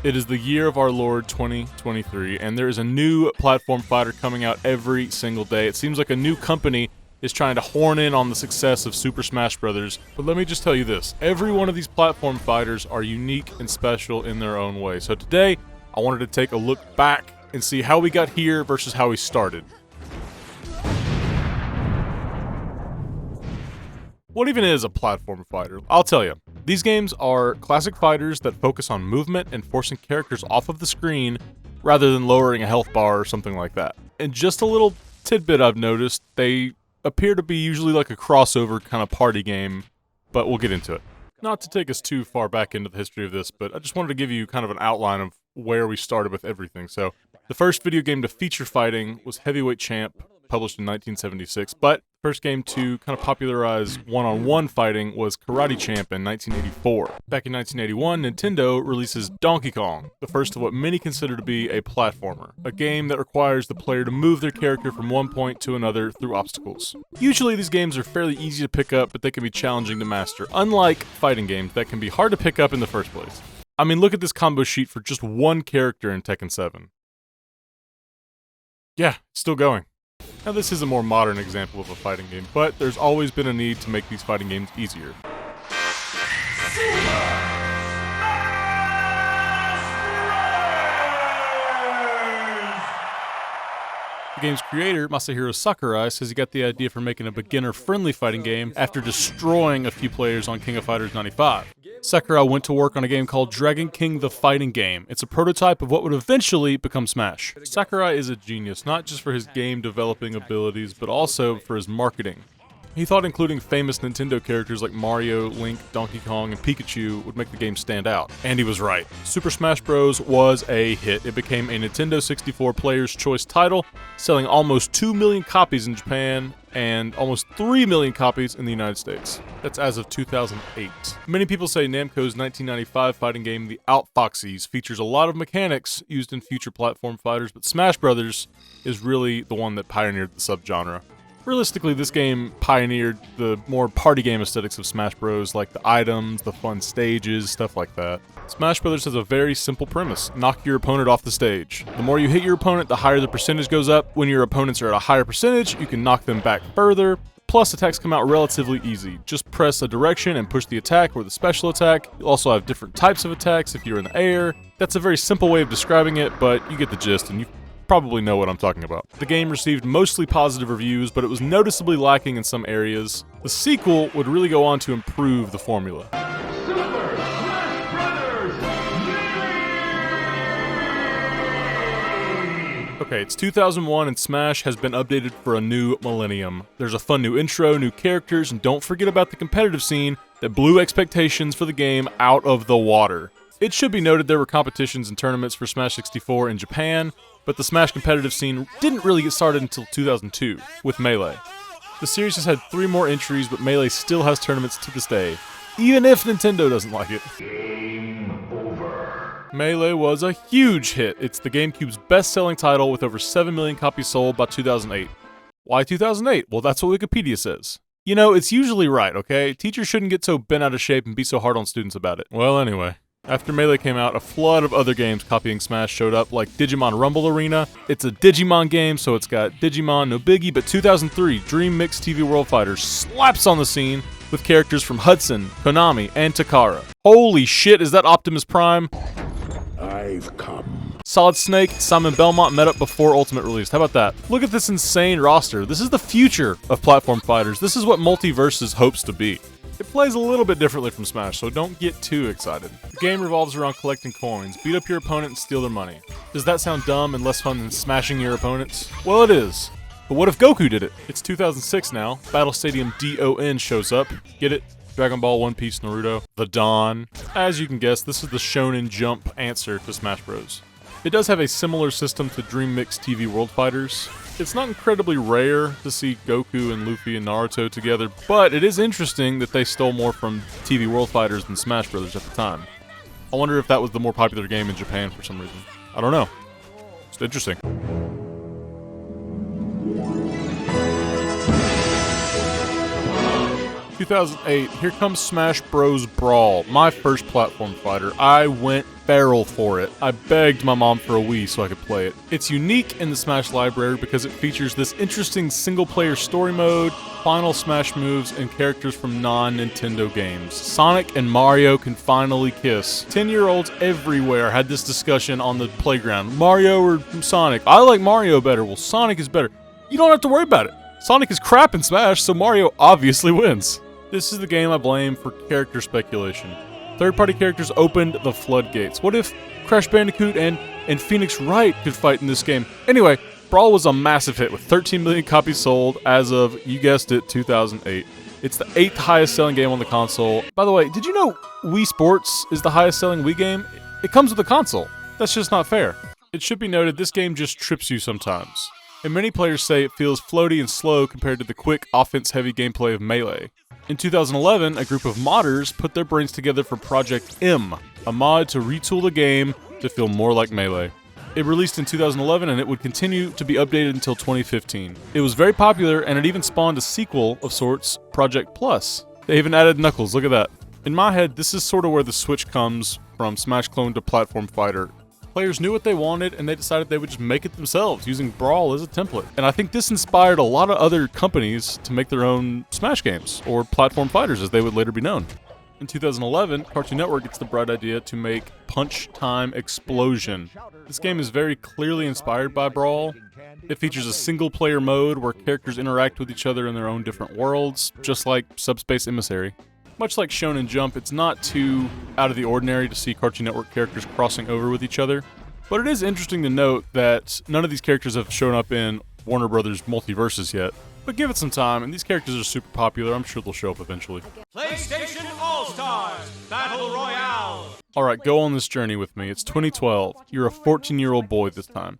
It is the year of our Lord 2023, and there is a new platform fighter coming out every single day. It seems like a new company is trying to horn in on the success of Super Smash Bros. But let me just tell you this, every one of these platform fighters are unique and special in their own way. So today, I wanted to take a look back and see how we got here versus how we started. What even is a platform fighter? I'll tell you. These games are classic fighters that focus on movement and forcing characters off of the screen rather than lowering a health bar or something like that. And just a little tidbit I've noticed, they appear to be usually like a crossover kind of party game, but we'll get into it. Not to take us too far back into the history of this, but I just wanted to give you kind of an outline of where we started with everything. So, the first video game to feature fighting was Heavyweight Champ, published in 1976, but the first game to kind of popularize one-on-one fighting was Karate Champ in 1984. Back in 1981, Nintendo releases Donkey Kong, the first of what many consider to be a platformer, a game that requires the player to move their character from one point to another through obstacles. Usually these games are fairly easy to pick up, but they can be challenging to master, unlike fighting games that can be hard to pick up in the first place. I mean, look at this combo sheet for just one character in Tekken 7. Yeah, still going. Now this is a more modern example of a fighting game, but there's always been a need to make these fighting games easier. The game's creator, Masahiro Sakurai, says he got the idea for making a beginner-friendly fighting game after destroying a few players on King of Fighters 95. Sakurai went to work on a game called Dragon King: The Fighting Game. It's a prototype of what would eventually become Smash. Sakurai is a genius, not just for his game developing abilities, but also for his marketing. He thought including famous Nintendo characters like Mario, Link, Donkey Kong, and Pikachu would make the game stand out. And he was right. Super Smash Bros. Was a hit. It became a Nintendo 64 Player's Choice title, selling almost 2 million copies in Japan and almost 3 million copies in the United States. That's as of 2008. Many people say Namco's 1995 fighting game, The Outfoxies, features a lot of mechanics used in future platform fighters, but Smash Bros. Is really the one that pioneered the subgenre. Realistically, this game pioneered the more party game aesthetics of Smash Bros, like the items, the fun stages, stuff like that. Smash Bros has a very simple premise: knock your opponent off the stage. The more you hit your opponent, the higher the percentage goes up. When your opponents are at a higher percentage, you can knock them back further. Plus, attacks come out relatively easy. Just press a direction and push the attack or the special attack. You'll also have different types of attacks if you're in the air. That's a very simple way of describing it, but you get the gist, and you probably know what I'm talking about. The game received mostly positive reviews, but it was noticeably lacking in some areas. The sequel would really go on to improve the formula. Super Smash Brothers! Okay, it's 2001 and Smash has been updated for a new millennium. There's a fun new intro, new characters, and don't forget about the competitive scene that blew expectations for the game out of the water. It should be noted there were competitions and tournaments for Smash 64 in Japan, but the Smash competitive scene didn't really get started until 2002, with Melee. The series has had 3 more entries, but Melee still has tournaments to this day, even if Nintendo doesn't like it. Game over. Melee was a huge hit. It's the GameCube's best-selling title with over 7 million copies sold by 2008. Why 2008? Well, that's what Wikipedia says. You know, it's usually right, okay? Teachers shouldn't get so bent out of shape and be so hard on students about it. Well, anyway. After Melee came out, a flood of other games copying Smash showed up, like Digimon Rumble Arena. It's a Digimon game, so it's got Digimon, no biggie, but 2003, Dream Mix TV World Fighters slaps on the scene with characters from Hudson, Konami, and Takara. Holy shit, is that Optimus Prime? I've come. Solid Snake, Simon Belmont met up before Ultimate released. How about that? Look at this insane roster. This is the future of platform fighters. This is what Multiversus hopes to be. It plays a little bit differently from Smash, so don't get too excited. The game revolves around collecting coins. Beat up your opponent and steal their money. Does that sound dumb and less fun than smashing your opponents? Well, it is. But what if Goku did it? It's 2006 now. Battle Stadium DON shows up. Get it? Dragon Ball, One Piece, Naruto, The Dawn. As you can guess, this is the Shonen Jump answer to Smash Bros. It does have a similar system to Dream Mix TV World Fighters. It's not incredibly rare to see Goku and Luffy and Naruto together, but it is interesting that they stole more from TV World Fighters than Smash Bros. At the time. I wonder if that was the more popular game in Japan for some reason. I don't know. It's interesting. 2008, here comes Smash Bros. Brawl, my first platform fighter. I went feral for it. I begged my mom for a Wii so I could play it. It's unique in the Smash library because it features this interesting single-player story mode, final Smash moves, and characters from non-Nintendo games. Sonic and Mario can finally kiss. 10-year-olds everywhere had this discussion on the playground. Mario or Sonic? I like Mario better. Well, Sonic is better. You don't have to worry about it. Sonic is crap in Smash, so Mario obviously wins. This is the game I blame for character speculation. Third-party characters opened the floodgates. What if Crash Bandicoot and Phoenix Wright could fight in this game? Anyway, Brawl was a massive hit with 13 million copies sold as of, you guessed it, 2008. It's the 8th highest selling game on the console. By the way, did you know Wii Sports is the highest selling Wii game? It comes with a console. That's just not fair. It should be noted this game just trips you sometimes. And many players say it feels floaty and slow compared to the quick, offense-heavy gameplay of Melee. In 2011, a group of modders put their brains together for Project M, a mod to retool the game to feel more like Melee. It released in 2011 and it would continue to be updated until 2015. It was very popular and it even spawned a sequel of sorts, Project Plus. They even added Knuckles, look at that. In my head, this is sort of where the switch comes from Smash clone to platform fighter. Players knew what they wanted and they decided they would just make it themselves using Brawl as a template. And I think this inspired a lot of other companies to make their own Smash games, or platform fighters as they would later be known. In 2011, Cartoon Network gets the bright idea to make Punch Time Explosion. This game is very clearly inspired by Brawl. It features a single-player mode where characters interact with each other in their own different worlds, just like Subspace Emissary. Much like Shonen Jump, it's not too out of the ordinary to see Cartoon Network characters crossing over with each other, but it is interesting to note that none of these characters have shown up in Warner Brothers Multiverses yet. But give it some time, and these characters are super popular. I'm sure they'll show up eventually. PlayStation All-Stars Battle Royale! Alright, go on this journey with me. It's 2012. You're a 14-year-old boy this time.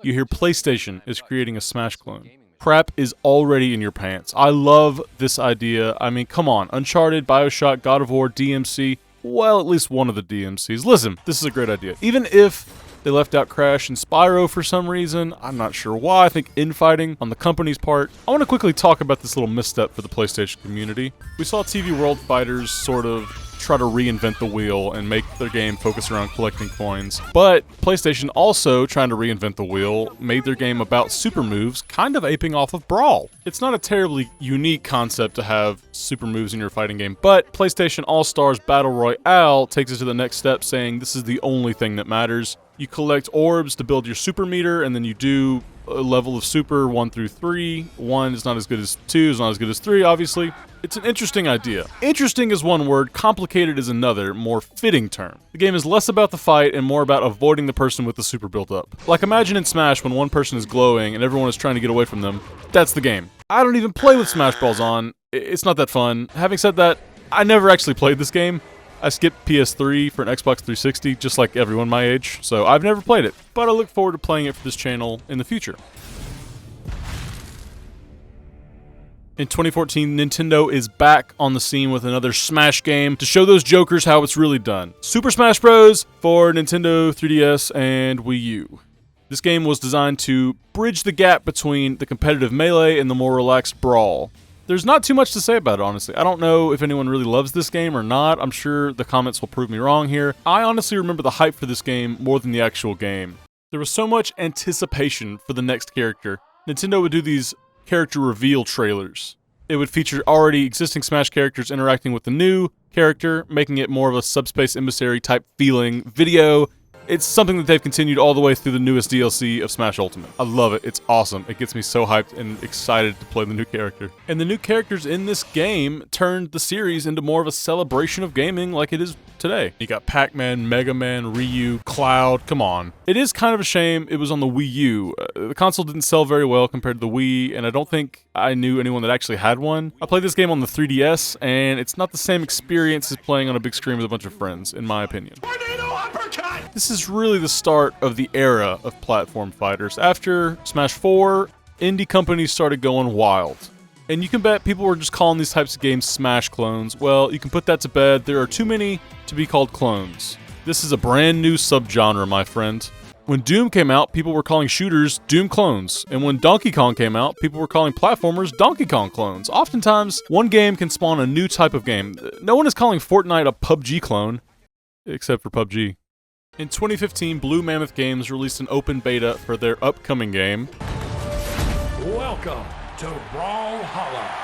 You hear PlayStation is creating a Smash clone. Crap is already in your pants. I love this idea. I mean, come on. Uncharted, BioShock, God of War, DMC. Well, at least one of the DMCs. Listen, this is a great idea. Even if they left out Crash and Spyro for some reason, I'm not sure why. I think infighting on the company's part. I want to quickly talk about this little misstep for the PlayStation community. We saw TV World Fighters sort of try to reinvent the wheel and make their game focus around collecting coins. But PlayStation also, trying to reinvent the wheel, made their game about super moves, kind of aping off of Brawl. It's not a terribly unique concept to have super moves in your fighting game, but PlayStation All-Stars Battle Royale takes it to the next step, saying this is the only thing that matters. You collect orbs to build your super meter, and then you do a level of super 1 through 3. 1 is not as good as 2, is not as good as 3, obviously. It's an interesting idea. Interesting is one word, complicated is another, more fitting term. The game is less about the fight and more about avoiding the person with the super built up. Like imagine in Smash when one person is glowing and everyone is trying to get away from them. That's the game. I don't even play with Smash Bros on. It's not that fun. Having said that, I never actually played this game. I skipped PS3 for an Xbox 360, just like everyone my age, so I've never played it, but I look forward to playing it for this channel in the future. In 2014, Nintendo is back on the scene with another Smash game to show those jokers how it's really done. Super Smash Bros. For Nintendo 3DS and Wii U. This game was designed to bridge the gap between the competitive Melee and the more relaxed Brawl. There's not too much to say about it, honestly. I don't know if anyone really loves this game or not. I'm sure the comments will prove me wrong here. I honestly remember the hype for this game more than the actual game. There was so much anticipation for the next character. Nintendo would do these character reveal trailers. It would feature already existing Smash characters interacting with the new character, making it more of a Subspace Emissary type feeling video. It's something that they've continued all the way through the newest DLC of Smash Ultimate. I love it. It's awesome. It gets me so hyped and excited to play the new character. And the new characters in this game turned the series into more of a celebration of gaming like it is today. You got Pac-Man, Mega Man, Ryu, Cloud, come on. It is kind of a shame it was on the Wii U. The console didn't sell very well compared to the Wii, and I don't think I knew anyone that actually had one. I played this game on the 3DS, and it's not the same experience as playing on a big screen with a bunch of friends, in my opinion. This is really the start of the era of platform fighters. After Smash 4, indie companies started going wild. And you can bet people were just calling these types of games Smash clones. Well, you can put that to bed. There are too many to be called clones. This is a brand new subgenre, my friend. When Doom came out, people were calling shooters Doom clones. And when Donkey Kong came out, people were calling platformers Donkey Kong clones. Oftentimes, one game can spawn a new type of game. No one is calling Fortnite a PUBG clone, except for PUBG. In 2015, Blue Mammoth Games released an open beta for their upcoming game. Welcome to Brawlhalla.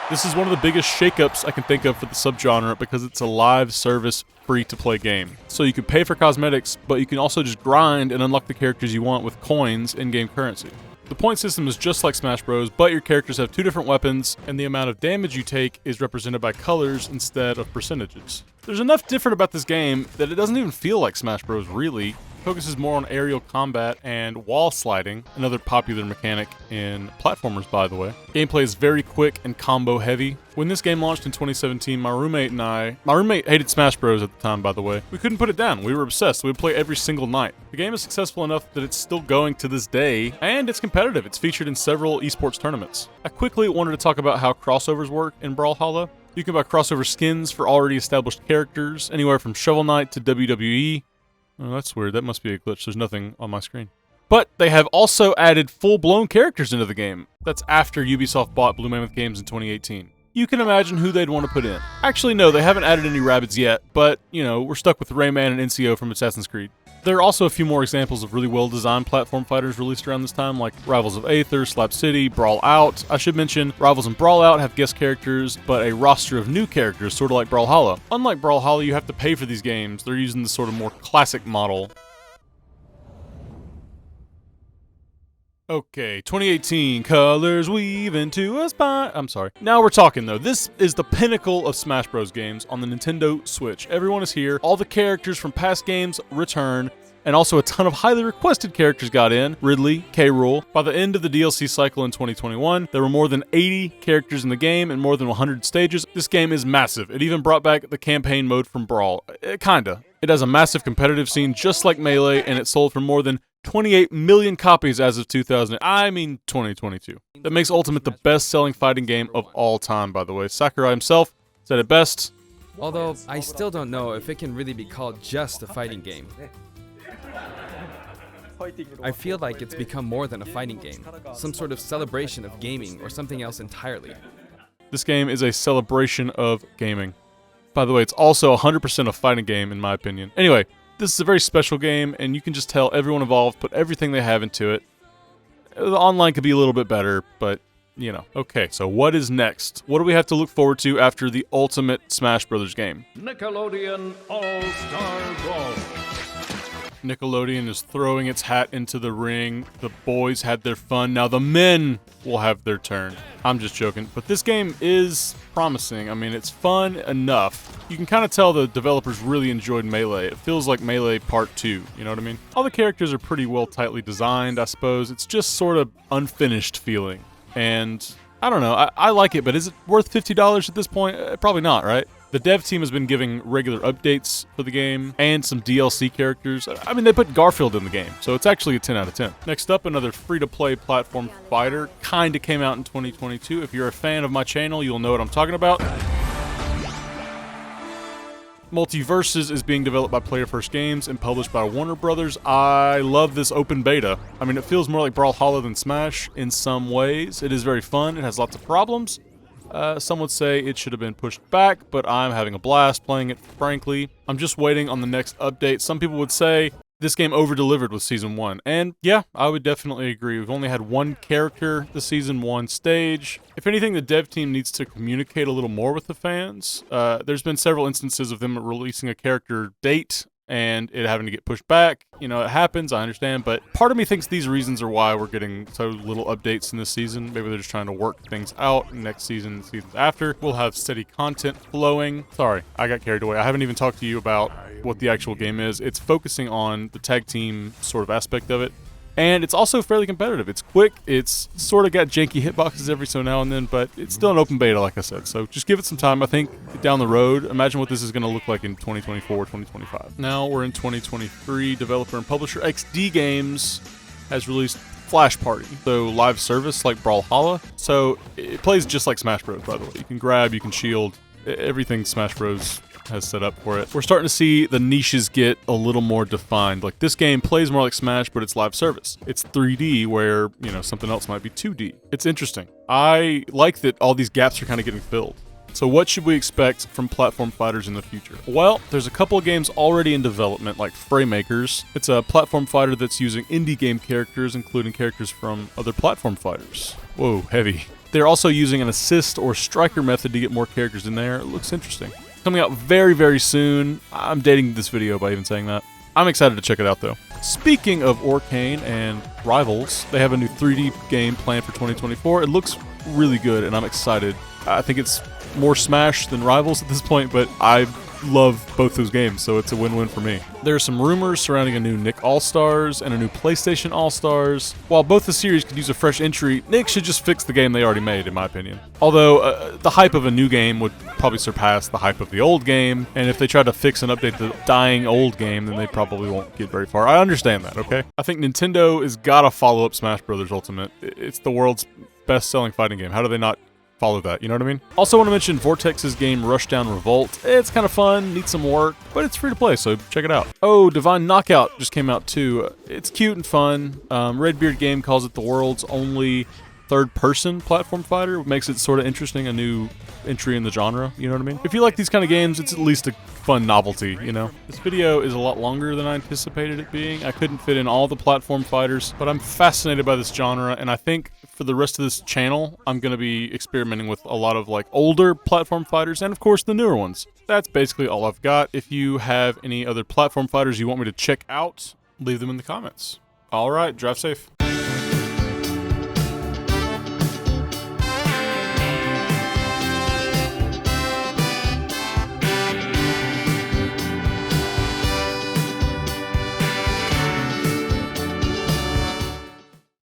This is one of the biggest shakeups I can think of for the subgenre because it's a live service free-to-play game. So you can pay for cosmetics, but you can also just grind and unlock the characters you want with coins in-game currency. The point system is just like Smash Bros, but your characters have 2 different weapons, and the amount of damage you take is represented by colors instead of percentages. There's enough different about this game that it doesn't even feel like Smash Bros really. Focuses more on aerial combat and wall sliding, another popular mechanic in platformers, by the way. Gameplay is very quick and combo heavy. When this game launched in 2017, my roommate hated Smash Bros at the time, by the way. We couldn't put it down. We were obsessed. We would play every single night. The game is successful enough that it's still going to this day, and it's competitive. It's featured in several esports tournaments. I quickly wanted to talk about how crossovers work in Brawlhalla. You can buy crossover skins for already established characters, anywhere from Shovel Knight to WWE. Oh, that's weird. That must be a glitch. There's nothing on my screen. But they have also added full-blown characters into the game. That's after Ubisoft bought Blue Mammoth Games in 2018. You can imagine who they'd want to put in. Actually, no, they haven't added any Rabbids yet, but, you know, we're stuck with Rayman and NCO from Assassin's Creed. There are also a few more examples of really well-designed platform fighters released around this time, like Rivals of Aether, Slap City, Brawl Out. I should mention, Rivals and Brawl Out have guest characters, but a roster of new characters, sort of like Brawlhalla. Unlike Brawlhalla, you have to pay for these games. They're using the sort of more classic model. Okay, 2018, colors weave into a spine. I'm sorry. Now we're talking, though. This is the pinnacle of Smash Bros. Games on the Nintendo Switch. Everyone is here. All the characters from past games return, and also a ton of highly requested characters got in. Ridley, K. Rool. By the end of the DLC cycle in 2021, there were more than 80 characters in the game and more than 100 stages. This game is massive. It even brought back the campaign mode from Brawl. Kinda. It has a massive competitive scene just like Melee, and it sold for more than 28 million copies as of 2022. That makes Ultimate the best-selling fighting game of all time, by the way. Sakurai himself said it best. Although, I still don't know if it can really be called just a fighting game. I feel like it's become more than a fighting game, some sort of celebration of gaming or something else entirely. This game is a celebration of gaming. By the way, it's also 100% a fighting game, in my opinion. Anyway, this is a very special game, and you can just tell everyone involved put everything they have into it. The online could be a little bit better, but, you know. Okay, so what is next? What do we have to look forward to after the ultimate Smash Brothers game? Nickelodeon All-Star Brawl. Nickelodeon is throwing its hat into the ring. The boys had their fun. Now the men will have their turn. I'm just joking. But this game is promising. I mean, it's fun enough. You can kind of tell the developers really enjoyed Melee. It feels like Melee Part 2, you know what I mean? All the characters are pretty well tightly designed, I suppose. It's just sort of unfinished feeling. And I don't know. I like it, but is it worth $50 at this point? Probably not, right? The dev team has been giving regular updates for the game and some DLC characters. I mean, they put Garfield in the game, so it's actually a 10 out of 10. Next up, another free-to-play platform fighter. Kinda came out in 2022. If you're a fan of my channel, you'll know what I'm talking about. Multiverses is being developed by Player First Games and published by Warner Brothers. I love this open beta. I mean, it feels more like Brawlhalla than Smash in some ways. It is very fun. It has lots of problems. Some would say it should have been pushed back, but I'm having a blast playing it, frankly. I'm just waiting on the next update. Some people would say this game over-delivered with Season 1, and yeah, I would definitely agree. We've only had one character the Season 1 stage. If anything, the dev team needs to communicate a little more with the fans. There's been several instances of them releasing a character date and it having to get pushed back. You know, it happens, I understand, but part of me thinks these reasons are why we're getting so little updates in this season. Maybe they're just trying to work things out. Next season, the seasons after, we'll have steady content flowing. Sorry, I got carried away. I haven't even talked to you about what the actual game is. It's focusing on the tag team sort of aspect of it. And it's also fairly competitive. It's quick. It's sort of got janky hitboxes every so now and then, but it's still an open beta, like I said. So just give it some time. I think down the road, imagine what this is going to look like in 2024, 2025. Now we're in 2023. Developer and publisher XD Games has released Flash Party, so live service like Brawlhalla. So it plays just like Smash Bros, by the way. You can grab, you can shield, everything Smash Bros has set up for it. We're starting to see the niches get a little more defined. Like this game plays more like Smash, but it's live service. It's 3D where, you know, something else might be 2D. It's interesting. I like that all these gaps are kind of getting filled. So what should we expect from platform fighters in the future? Well, there's a couple of games already in development, like Fraymakers. It's a platform fighter that's using indie game characters, including characters from other platform fighters. Whoa, heavy. They're also using an assist or striker method to get more characters in there. It looks interesting. Coming out very, very soon. I'm dating this video by even saying that. I'm excited to check it out, though. Speaking of Orcane and Rivals, they have a new 3D game planned for 2024. It looks really good, and I'm excited. I think it's more Smash than Rivals at this point, but I love both those games, so it's a win-win for me. There are some rumors surrounding a new Nick All-Stars and a new PlayStation All-Stars. While both the series could use a fresh entry, Nick should just fix the game they already made, in my opinion. Although, the hype of a new game would probably surpass the hype of the old game, and if they try to fix and update the dying old game, then they probably won't get very far. I understand that, okay? I think Nintendo has got to follow up Smash Bros. Ultimate. It's the world's best-selling fighting game. How do they not follow that, you know what I mean? Also want to mention Vortex's game Rushdown Revolt. It's kind of fun, needs some work, but it's free to play, so check it out. Oh, Divine Knockout just came out too. It's cute and fun. Redbeard Game calls it the world's only third-person platform fighter, makes it sort of interesting, a new entry in the genre, you know what I mean? If you like these kind of games, it's at least a fun novelty, you know? This video is a lot longer than I anticipated it being. I couldn't fit in all the platform fighters, but I'm fascinated by this genre, and I think for the rest of this channel, I'm going to be experimenting with a lot of like older platform fighters and of course the newer ones. That's basically all I've got. If you have any other platform fighters you want me to check out, leave them in the comments. All right, drive safe.